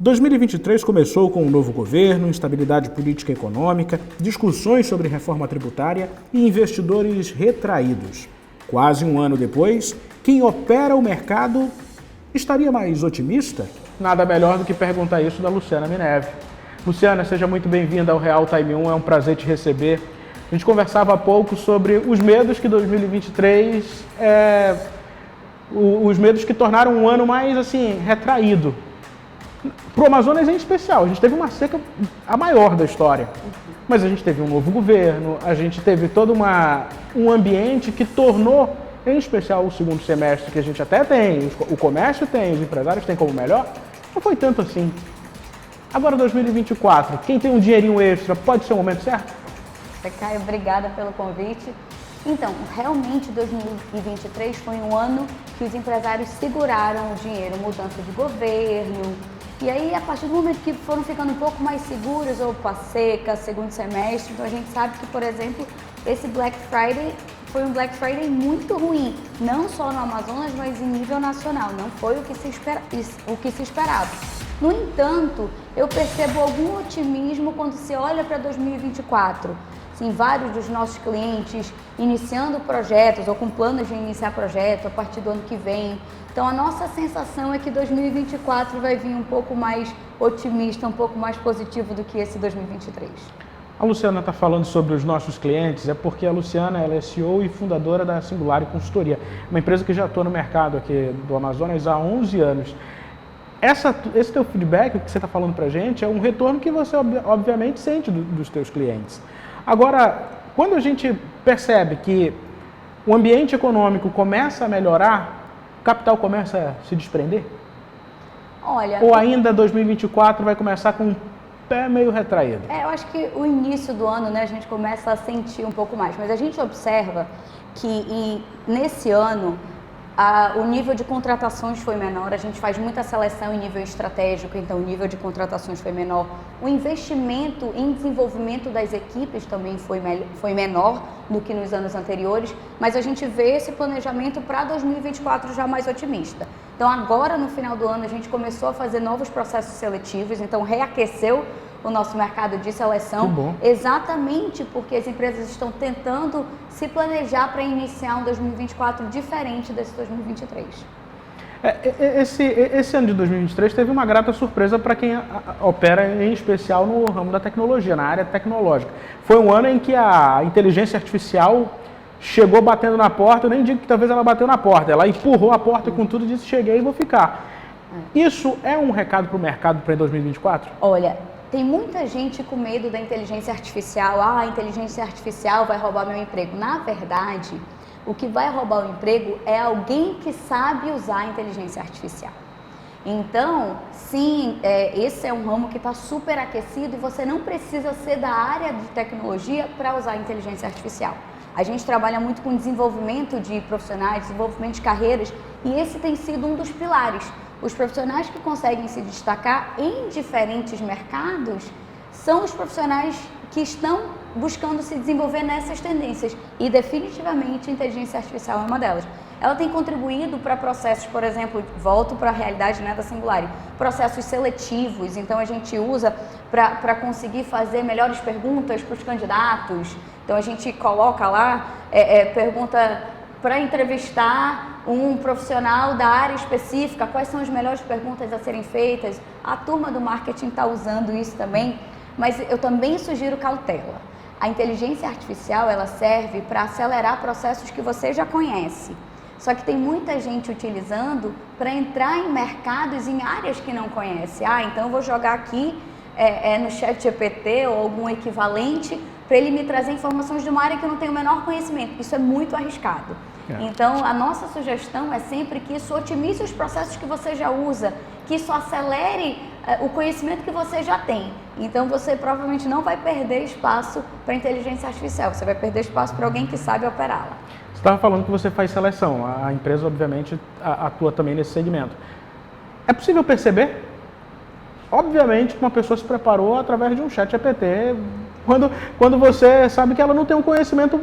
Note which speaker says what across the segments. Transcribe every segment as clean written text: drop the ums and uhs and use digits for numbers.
Speaker 1: 2023 começou com um novo governo, instabilidade política e econômica, discussões sobre reforma tributária e investidores retraídos. Quase um ano depois, quem opera o mercado estaria mais otimista?
Speaker 2: Nada melhor do que perguntar isso da Luciana Mineve. Luciana, seja muito bem-vinda ao Real Time 1, é um prazer te receber. A gente conversava há pouco sobre os medos que 2023, os medos que tornaram um ano mais, retraído. Para o Amazonas em especial, a gente teve uma seca a maior da história, mas a gente teve um novo governo, a gente teve todo um ambiente que tornou, em especial o segundo semestre, que a gente até tem, o comércio tem, os empresários têm como melhor, não foi tanto assim. Agora 2024, quem tem um dinheirinho extra, pode ser o momento certo?
Speaker 3: Caio, obrigada pelo convite. Então, realmente 2023 foi um ano que os empresários seguraram o dinheiro, mudança de governo. E aí, a partir do momento que foram ficando um pouco mais seguros, ou com a seca, segundo semestre, então a gente sabe que, por exemplo, esse Black Friday foi um Black Friday muito ruim, não só no Amazonas, mas em nível nacional, não foi o que se esperava. No entanto, eu percebo algum otimismo quando se olha para 2024. Sim, vários dos nossos clientes iniciando projetos ou com planos de iniciar projeto a partir do ano que vem. Então, a nossa sensação é que 2024 vai vir um pouco mais otimista, um pouco mais positivo do que esse 2023.
Speaker 2: A Luciana está falando sobre os nossos clientes, é porque a Luciana ela é CEO e fundadora da Singular Consultoria, uma empresa que já atua no mercado aqui do Amazonas há 11 anos. Esse teu feedback, o que você está falando para a gente, é um retorno que você obviamente sente dos teus clientes. Agora, quando a gente percebe que o ambiente econômico começa a melhorar, o capital começa a se desprender?
Speaker 3: Olha,
Speaker 2: ou ainda 2024 vai começar com um pé meio retraído?
Speaker 3: Eu acho que o início do ano, a gente começa a sentir um pouco mais, mas a gente observa que nesse ano o nível de contratações foi menor, a gente faz muita seleção em nível estratégico, então o nível de contratações foi menor. O investimento em desenvolvimento das equipes também foi menor do que nos anos anteriores, mas a gente vê esse planejamento para 2024 já mais otimista. Então agora no final do ano a gente começou a fazer novos processos seletivos, então reaqueceu o nosso mercado de seleção, exatamente porque as empresas estão tentando se planejar para iniciar um 2024 diferente desse 2023.
Speaker 2: Esse ano de 2023 teve uma grata surpresa para quem opera em especial no ramo da tecnologia, na área tecnológica. Foi um ano em que a inteligência artificial chegou batendo na porta, eu nem digo que talvez ela bateu na porta, ela empurrou a porta com tudo e disse, cheguei e vou ficar. Isso é um recado para o mercado para 2024?
Speaker 3: Olha, tem muita gente com medo da inteligência artificial. A inteligência artificial vai roubar meu emprego. Na verdade, o que vai roubar o emprego é alguém que sabe usar a inteligência artificial. Então, sim, esse é um ramo que está super aquecido e você não precisa ser da área de tecnologia para usar a inteligência artificial. A gente trabalha muito com desenvolvimento de profissionais, desenvolvimento de carreiras, e esse tem sido um dos pilares. Os profissionais que conseguem se destacar em diferentes mercados são os profissionais que estão buscando se desenvolver nessas tendências, e definitivamente a inteligência artificial é uma delas. Ela tem contribuído para processos, por exemplo, volto para a realidade da Singular, processos seletivos, então a gente usa para conseguir fazer melhores perguntas para os candidatos. Então a gente coloca lá, pergunta para entrevistar um profissional da área específica, quais são as melhores perguntas a serem feitas. A turma do marketing está usando isso também, mas eu também sugiro cautela. A inteligência artificial, ela serve para acelerar processos que você já conhece. Só que tem muita gente utilizando para entrar em mercados em áreas que não conhece. Então eu vou jogar aqui no ChatGPT ou algum equivalente para ele me trazer informações de uma área que eu não tenho o menor conhecimento. Isso é muito arriscado. Então, a nossa sugestão é sempre que isso otimize os processos que você já usa, que isso acelere o conhecimento que você já tem. Então, você provavelmente não vai perder espaço para a inteligência artificial, você vai perder espaço para alguém que sabe operá-la.
Speaker 2: Você estava falando que você faz seleção, a empresa, obviamente, atua também nesse segmento. É possível perceber? Obviamente que uma pessoa se preparou através de um chat GPT, quando você sabe que ela não tem um conhecimento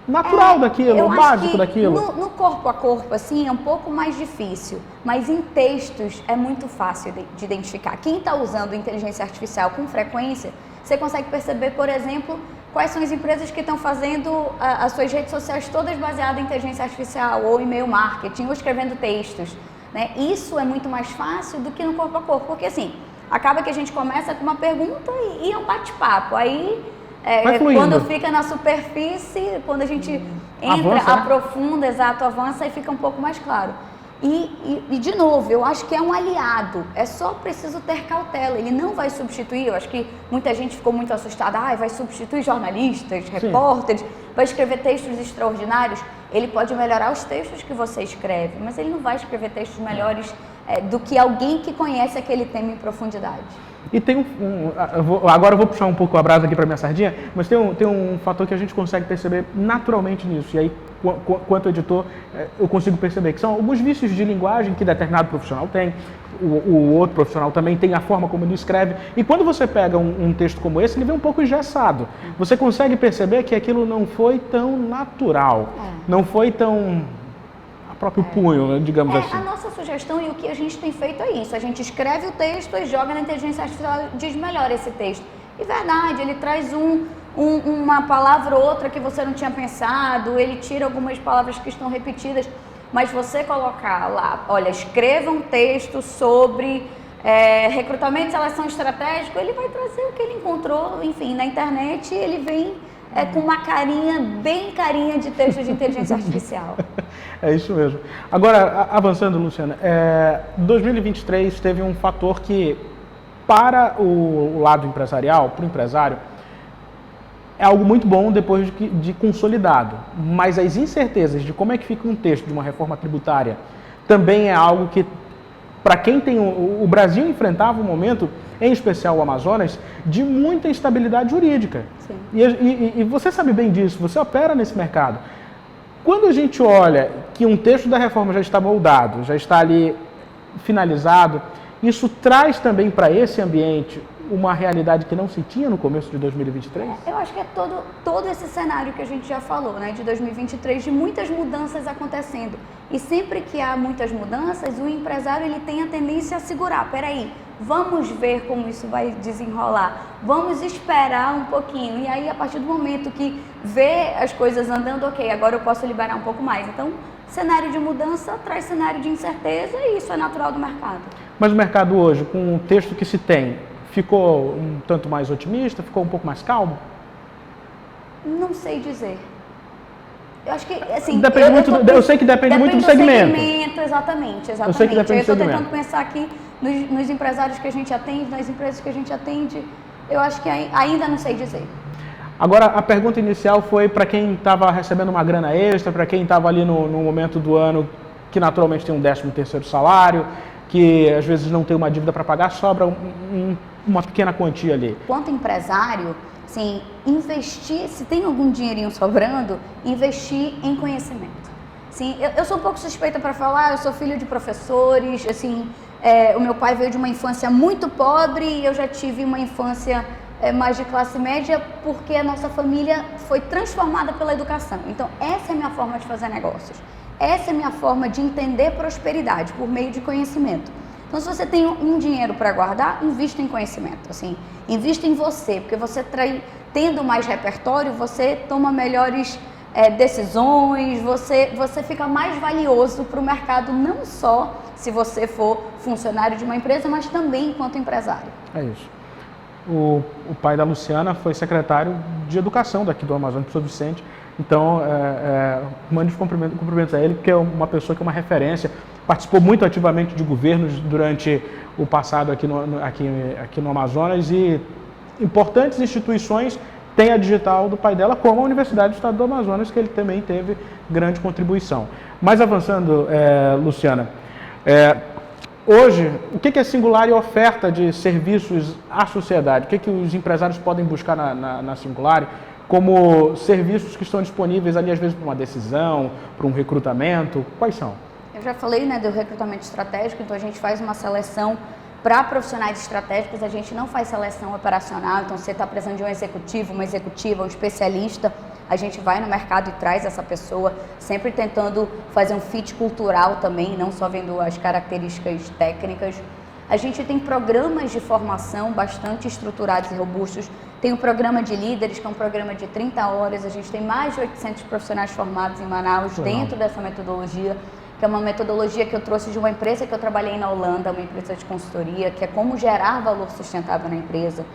Speaker 2: natural daquilo, o básico daquilo.
Speaker 3: No corpo a corpo, assim, é um pouco mais difícil, mas em textos é muito fácil de identificar. Quem está usando inteligência artificial com frequência, você consegue perceber, por exemplo, quais são as empresas que estão fazendo as suas redes sociais todas baseadas em inteligência artificial, ou e-mail marketing, ou escrevendo textos, né? Isso é muito mais fácil do que no corpo a corpo, porque assim, acaba que a gente começa com uma pergunta e é um bate-papo. Aí, quando fica na superfície, quando a gente entra,
Speaker 2: avança, né?
Speaker 3: aprofunda, exato, avança, aí fica um pouco mais claro. E de novo, eu acho que é um aliado, é só preciso ter cautela, ele não vai substituir, eu acho que muita gente ficou muito assustada, vai substituir jornalistas, repórteres, vai escrever textos extraordinários. Ele pode melhorar os textos que você escreve, mas ele não vai escrever textos melhores do que alguém que conhece aquele tema em profundidade.
Speaker 2: E tem agora eu vou puxar um pouco a brasa aqui para minha sardinha, mas tem um fator que a gente consegue perceber naturalmente nisso, e aí, quanto editor, eu consigo perceber que são alguns vícios de linguagem que determinado profissional tem, o outro profissional também tem a forma como ele escreve, e quando você pega um texto como esse, ele vem um pouco engessado. Você consegue perceber que aquilo não foi tão natural, não foi tão a próprio punho, digamos assim.
Speaker 3: A nossa sugestão e o que a gente tem feito é isso, a gente escreve o texto e joga na inteligência artificial e diz melhor esse texto. E verdade, ele traz uma palavra ou outra que você não tinha pensado, ele tira algumas palavras que estão repetidas, mas você colocar lá, olha, escreva um texto sobre recrutamento e seleção estratégico, ele vai trazer o que ele encontrou, enfim, na internet, ele vem com uma bem carinha de texto de inteligência artificial.
Speaker 2: É isso mesmo. Agora, avançando, Luciana, 2023 teve um fator que, para o lado empresarial, para o empresário, é algo muito bom depois de consolidado. Mas as incertezas de como é que fica um texto de uma reforma tributária também é algo que, para quem tem... O Brasil enfrentava um momento, em especial o Amazonas, de muita instabilidade jurídica.
Speaker 3: Sim.
Speaker 2: E você sabe bem disso, você opera nesse mercado. Quando a gente olha que um texto da reforma já está moldado, já está ali finalizado, isso traz também para esse ambiente uma realidade que não se tinha no começo de 2023?
Speaker 3: Eu acho que é todo esse cenário que a gente já falou, né, de 2023, de muitas mudanças acontecendo. E sempre que há muitas mudanças, o empresário ele tem a tendência a segurar. Peraí, vamos ver como isso vai desenrolar, vamos esperar um pouquinho. E aí, a partir do momento que vê as coisas andando, ok, agora eu posso liberar um pouco mais. Então, cenário de mudança traz cenário de incerteza e isso é natural do mercado.
Speaker 2: Mas o mercado hoje, com o texto que se tem, ficou um tanto mais otimista, ficou um pouco mais calmo?
Speaker 3: Não sei dizer. Eu acho que, assim...
Speaker 2: Eu sei que depende muito do segmento.
Speaker 3: Exatamente.
Speaker 2: Eu sei que depende do segmento.
Speaker 3: Eu estou tentando pensar aqui nos empresários que a gente atende, nas empresas que a gente atende. Eu acho que ainda não sei dizer.
Speaker 2: Agora, a pergunta inicial foi para quem estava recebendo uma grana extra, para quem estava ali no momento do ano que naturalmente tem um 13º salário, que às vezes não tem uma dívida para pagar, sobra uma pequena quantia ali.
Speaker 3: Quanto empresário, assim, investir, se tem algum dinheirinho sobrando, investir em conhecimento. Assim, eu sou um pouco suspeita para falar, eu sou filho de professores, assim, o meu pai veio de uma infância muito pobre e eu já tive uma infância mais de classe média porque a nossa família foi transformada pela educação. Então, essa é a minha forma de fazer negócios. Essa é a minha forma de entender prosperidade, por meio de conhecimento. Então, se você tem um dinheiro para guardar, invista em conhecimento. Assim, invista em você, porque você tendo mais repertório, você toma melhores decisões, você fica mais valioso para o mercado, não só se você for funcionário de uma empresa, mas também enquanto empresário.
Speaker 2: É isso. O pai da Luciana foi secretário de Educação daqui do Amazonas, professor Vicente. Então, mande cumprimentos a ele, porque é uma pessoa que é uma referência, participou muito ativamente de governos durante o passado aqui no Amazonas e importantes instituições têm a digital do pai dela, como a Universidade do Estado do Amazonas, que ele também teve grande contribuição. Mas avançando, Luciana, hoje, o que é Singular e oferta de serviços à sociedade? O que os empresários podem buscar na Singular como serviços que estão disponíveis ali, às vezes, para uma decisão, para um recrutamento? Quais são?
Speaker 3: Eu já falei, né, do recrutamento estratégico, então a gente faz uma seleção para profissionais estratégicos, a gente não faz seleção operacional, então você está precisando de um executivo, uma executiva, um especialista, a gente vai no mercado e traz essa pessoa, sempre tentando fazer um fit cultural também, não só vendo as características técnicas. A gente tem programas de formação bastante estruturados e robustos. Tem o programa de líderes, que é um programa de 30 horas. A gente tem mais de 800 profissionais formados em Manaus dentro dessa metodologia, que é uma metodologia que eu trouxe de uma empresa que eu trabalhei na Holanda, uma empresa de consultoria, que é como gerar valor sustentável na empresa.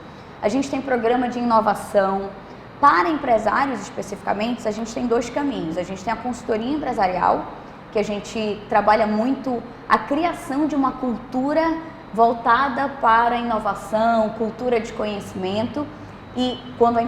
Speaker 3: A gente tem programa de inovação. Para empresários especificamente, a gente tem 2 caminhos. A gente tem a consultoria empresarial, que a gente trabalha muito a criação de uma cultura voltada para a inovação, cultura de conhecimento, e quando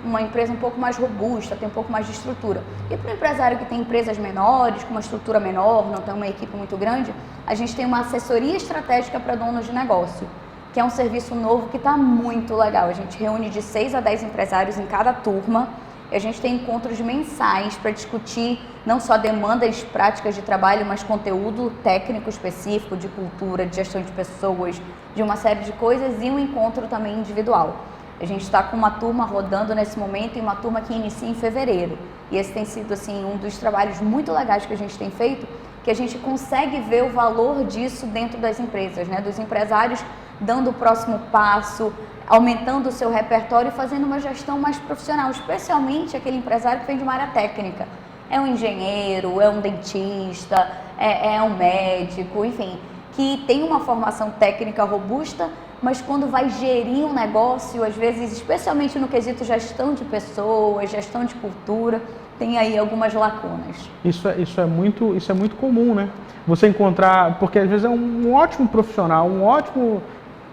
Speaker 3: uma empresa um pouco mais robusta, tem um pouco mais de estrutura. E para o empresário que tem empresas menores, com uma estrutura menor, não tem uma equipe muito grande, a gente tem uma assessoria estratégica para donos de negócio, que é um serviço novo que está muito legal. A gente reúne de 6 a 10 empresários em cada turma, e a gente tem encontros mensais para discutir não só demandas práticas de trabalho, mas conteúdo técnico específico de cultura, de gestão de pessoas, de uma série de coisas, e um encontro também individual. A gente está com uma turma rodando nesse momento e uma turma que inicia em fevereiro. E esse tem sido assim, um dos trabalhos muito legais que a gente tem feito, que a gente consegue ver o valor disso dentro das empresas, né? Dos empresários dando o próximo passo, aumentando o seu repertório e fazendo uma gestão mais profissional, especialmente aquele empresário que vem de uma área técnica. É um engenheiro, é um dentista, é um médico, enfim, que tem uma formação técnica robusta, mas quando vai gerir um negócio, às vezes, especialmente no quesito gestão de pessoas, gestão de cultura, tem aí algumas lacunas.
Speaker 2: Isso é muito comum, né? Você encontrar, porque às vezes é um ótimo profissional, um ótimo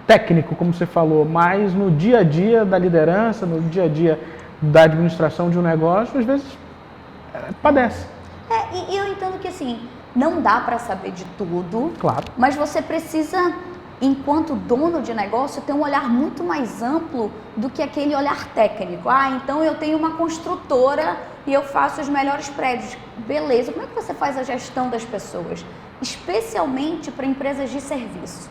Speaker 2: técnico, como você falou, mas no dia a dia da liderança, no dia a dia da administração de um negócio, às vezes padece.
Speaker 3: E eu entendo que assim, não dá para saber de tudo,
Speaker 2: claro,
Speaker 3: mas você precisa, enquanto dono de negócio, ter um olhar muito mais amplo do que aquele olhar técnico. Então eu tenho uma construtora e eu faço os melhores prédios. Beleza, como é que você faz a gestão das pessoas? Especialmente para empresas de serviço.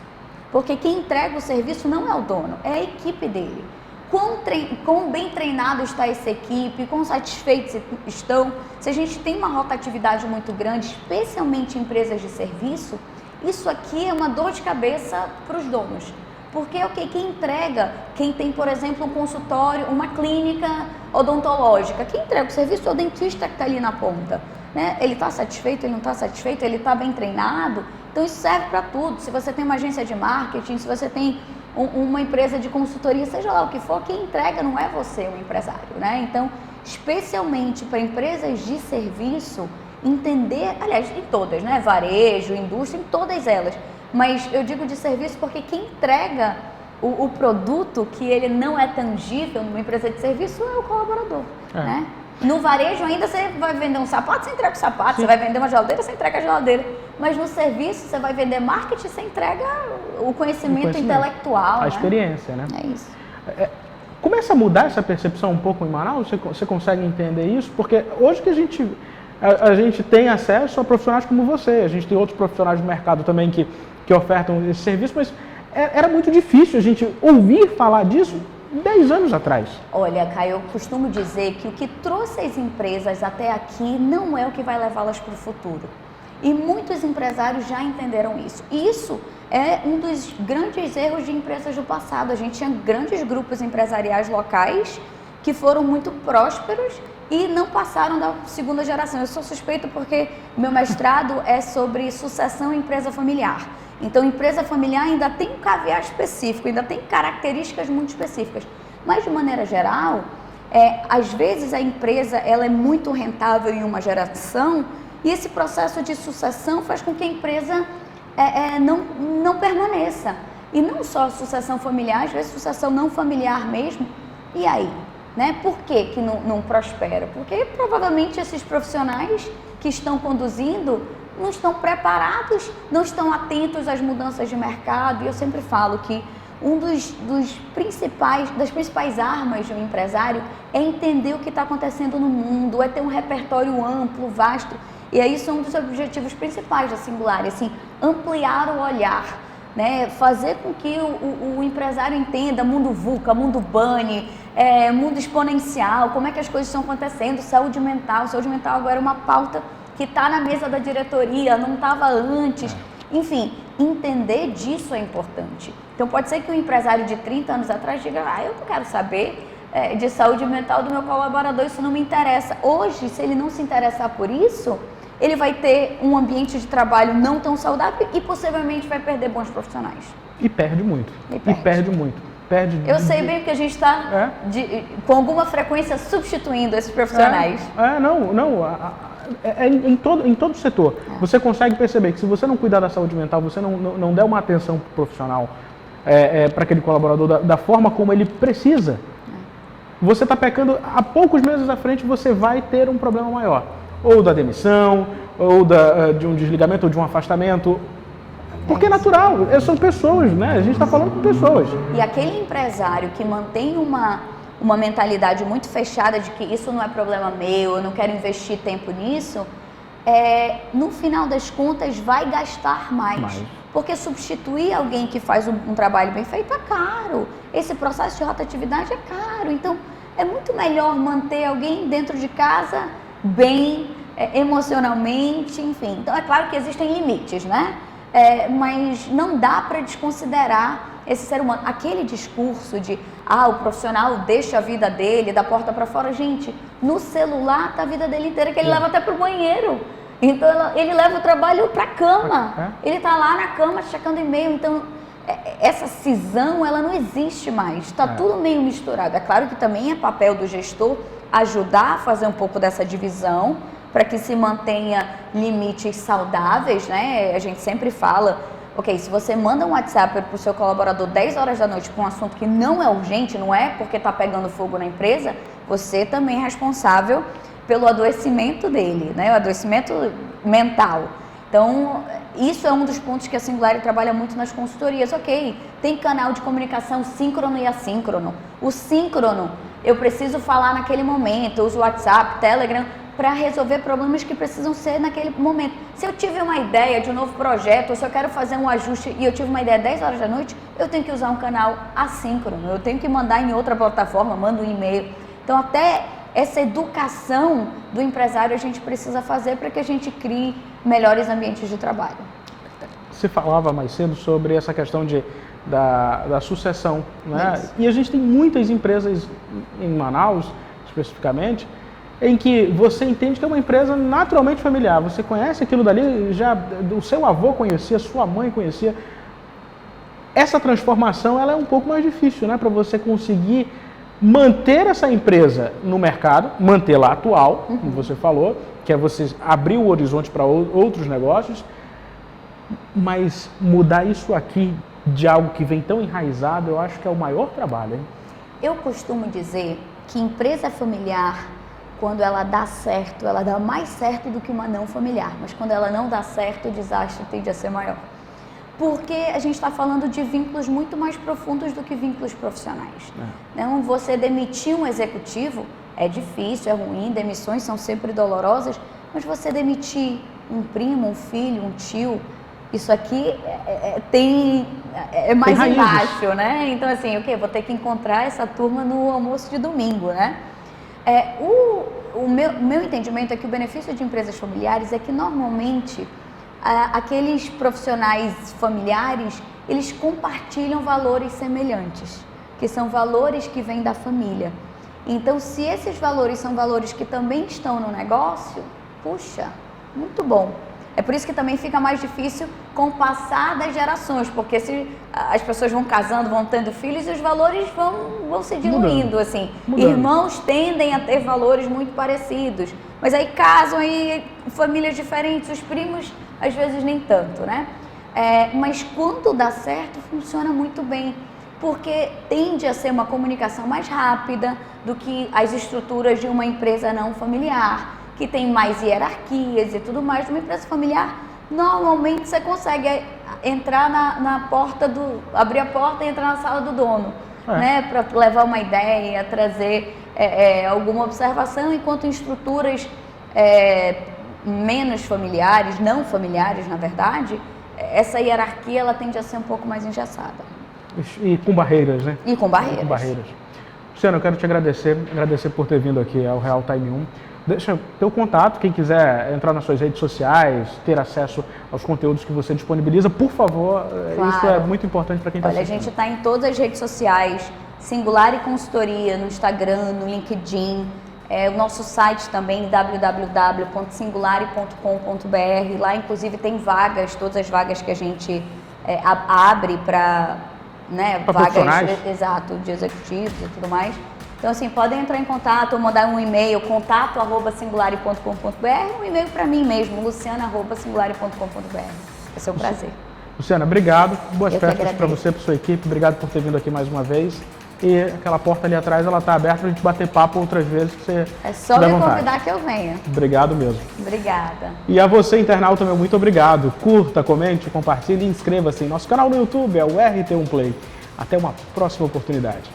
Speaker 3: Porque quem entrega o serviço não é o dono, é a equipe dele. Quão bem treinado está essa equipe, quão satisfeitos estão. Se a gente tem uma rotatividade muito grande, especialmente em empresas de serviço, isso aqui é uma dor de cabeça para os donos. Porque quem entrega, quem tem, por exemplo, um consultório, uma clínica odontológica, quem entrega o serviço é o dentista que está ali na ponta. Né? Ele está satisfeito, ele não está satisfeito, ele está bem treinado. Então isso serve para tudo. Se você tem uma agência de marketing, se você tem uma empresa de consultoria, seja lá o que for, quem entrega não é você, o empresário. Né? Então, especialmente para empresas de serviço, entender, aliás, em todas, né? Varejo, indústria, em todas elas. Mas eu digo de serviço porque quem entrega o produto que ele não é tangível numa empresa de serviço é o colaborador. Né? No varejo ainda você vai vender um sapato, você entrega o sapato. Sim. Você vai vender uma geladeira, você entrega a geladeira. Mas no serviço você vai vender marketing, você entrega o conhecimento intelectual.
Speaker 2: A experiência, né?
Speaker 3: É isso.
Speaker 2: Começa a mudar essa percepção um pouco em Manaus? Você consegue entender isso? Porque hoje que a gente tem acesso a profissionais como você, a gente tem outros profissionais do mercado também que ofertam esse serviço, mas era muito difícil a gente ouvir falar disso 10 anos atrás.
Speaker 3: Olha, Caio, eu costumo dizer que o que trouxe as empresas até aqui não é o que vai levá-las para o futuro. E muitos empresários já entenderam isso. E isso é um dos grandes erros de empresas do passado. A gente tinha grandes grupos empresariais locais que foram muito prósperos e não passaram da segunda geração. Eu sou suspeita porque meu mestrado é sobre sucessão em empresa familiar. Então, empresa familiar ainda tem um caviar específico, ainda tem características muito específicas. Mas, de maneira geral, às vezes a empresa ela é muito rentável em uma geração e esse processo de sucessão faz com que a empresa não permaneça. E não só sucessão familiar, às vezes sucessão não familiar mesmo. E aí? Né? Por que não prospera? Porque provavelmente esses profissionais que estão conduzindo não estão preparados, não estão atentos às mudanças de mercado. E eu sempre falo que das principais armas de um empresário é entender o que está acontecendo no mundo, é ter um repertório amplo, vasto. E aí isso é um dos objetivos principais da Singular, assim, ampliar o olhar. né? Fazer com que o empresário entenda mundo VUCA, mundo BANI, mundo exponencial, como é que as coisas estão acontecendo, saúde mental agora é uma pauta que está na mesa da diretoria, não estava antes. Enfim, entender disso é importante. Então pode ser que um empresário de 30 anos atrás diga, eu não quero saber de saúde mental do meu colaborador, isso não me interessa. Hoje, se ele não se interessar por isso, ele vai ter um ambiente de trabalho não tão saudável e possivelmente vai perder bons profissionais.
Speaker 2: E perde muito. E perde muito.
Speaker 3: Eu sei bem que a gente está com alguma frequência substituindo esses profissionais.
Speaker 2: Em todo setor. Você consegue perceber que se você não cuidar da saúde mental, você não der uma atenção pro profissional, para aquele colaborador da forma como ele precisa, você está pecando, a poucos meses à frente você vai ter um problema maior. Ou da demissão, ou de um desligamento, ou de um afastamento. Porque é natural, são pessoas, né? A gente está falando com pessoas.
Speaker 3: E aquele empresário que mantém uma mentalidade muito fechada de que isso não é problema meu, eu não quero investir tempo nisso, no final das contas vai gastar mais. Porque substituir alguém que faz um trabalho bem feito é caro. Esse processo de rotatividade é caro. Então, é muito melhor manter alguém dentro de casa bem, emocionalmente, enfim. Então, é claro que existem limites, né? Mas não dá para desconsiderar esse ser humano. Aquele discurso de, o profissional deixa a vida dele da porta para fora. Gente, no celular tá a vida dele inteira, que ele leva até pro banheiro. Então, ele leva o trabalho para a cama. Ele está lá na cama checando e-mail. Então, essa cisão, ela não existe mais. Está tudo meio misturado. É claro que também é papel do gestor ajudar a fazer um pouco dessa divisão para que se mantenha limites saudáveis, né? A gente sempre fala, se você manda um WhatsApp para o seu colaborador 10 horas da noite com um assunto que não é urgente, não é porque está pegando fogo na empresa, você também é responsável pelo adoecimento dele, né? O adoecimento mental. Então, isso é um dos pontos que a Singularity trabalha muito nas consultorias. Tem canal de comunicação síncrono e assíncrono. O síncrono, eu preciso falar naquele momento, eu uso o WhatsApp, Telegram, para resolver problemas que precisam ser naquele momento. Se eu tive uma ideia de um novo projeto, ou se eu quero fazer um ajuste e eu tive uma ideia 10 horas da noite, eu tenho que usar um canal assíncrono, eu tenho que mandar em outra plataforma, mando um e-mail. Então, até essa educação do empresário a gente precisa fazer para que a gente crie melhores ambientes de trabalho.
Speaker 2: Você falava mais cedo sobre essa questão da sucessão, né? Isso. E a gente tem muitas empresas em Manaus, especificamente, em que você entende que é uma empresa naturalmente familiar. Você conhece aquilo dali, o seu avô conhecia, sua mãe conhecia. Essa transformação ela é um pouco mais difícil, né? Para você conseguir manter essa empresa no mercado, mantê-la atual, como você falou, que é você abrir o horizonte para outros negócios, mas mudar isso aqui de algo que vem tão enraizado, eu acho que é o maior trabalho, hein? Eu costumo dizer que empresa familiar, quando ela dá certo, ela dá mais certo do que uma não familiar, mas quando ela não dá certo, o desastre tende a ser maior. Porque a gente está falando de vínculos muito mais profundos do que vínculos profissionais. Então, você demitir um executivo é difícil, é ruim, demissões são sempre dolorosas, mas você demitir um primo, um filho, um tio, isso aqui é mais embaixo, né? Então, assim, vou ter que encontrar essa turma no almoço de domingo, né? O meu entendimento é que o benefício de empresas familiares é que, normalmente, aqueles profissionais familiares, eles compartilham valores semelhantes, que são valores que vêm da família. Então, se esses valores são valores que também estão no negócio, puxa, muito bom. É por isso que também fica mais difícil com o passar das gerações, porque se as pessoas vão casando, vão tendo filhos, os valores vão se diluindo, assim. Irmãos tendem a ter valores muito parecidos, mas aí casam, aí famílias diferentes, os primos às vezes nem tanto, né? Mas quando dá certo, funciona muito bem, porque tende a ser uma comunicação mais rápida do que as estruturas de uma empresa não familiar, que tem mais hierarquias e tudo mais. Numa empresa familiar, normalmente você consegue entrar na porta abrir a porta e entrar na sala do dono, né? Para levar uma ideia, trazer alguma observação, enquanto em estruturas menos familiares, não familiares, na verdade,
Speaker 3: essa hierarquia ela tende a ser um pouco mais engessada.
Speaker 2: E com barreiras, né?
Speaker 3: E com barreiras.
Speaker 2: Com barreiras. Luciana, eu quero te agradecer por ter vindo aqui ao Real Time 1. Deixa teu contato, quem quiser entrar nas suas redes sociais, ter acesso aos conteúdos que você disponibiliza, por favor,
Speaker 3: claro.
Speaker 2: Isso é muito importante para quem está assistindo.
Speaker 3: Olha, a gente está em todas as redes sociais, Singular e Consultoria, no Instagram, no LinkedIn, o nosso site também, www.singulare.com.br. Lá, inclusive, tem vagas, todas as vagas que a gente abre para vagas, exato, de executivos e tudo mais. Então, assim, podem entrar em contato ou mandar um e-mail, contato@singulare.com.br, um e-mail para mim mesmo, luciana@singulare.com.br. Vai ser um prazer.
Speaker 2: Luciana, obrigado. Boas festas para você, para sua equipe. Obrigado por ter vindo aqui mais uma vez. E aquela porta ali atrás, ela está aberta para a gente bater papo outras vezes que você
Speaker 3: é só me convidar que eu venha.
Speaker 2: Obrigado mesmo.
Speaker 3: Obrigada.
Speaker 2: E a você, internauta, meu muito obrigado. Curta, comente, compartilhe e inscreva-se em nosso canal no YouTube, é o RT1 Play. Até uma próxima oportunidade.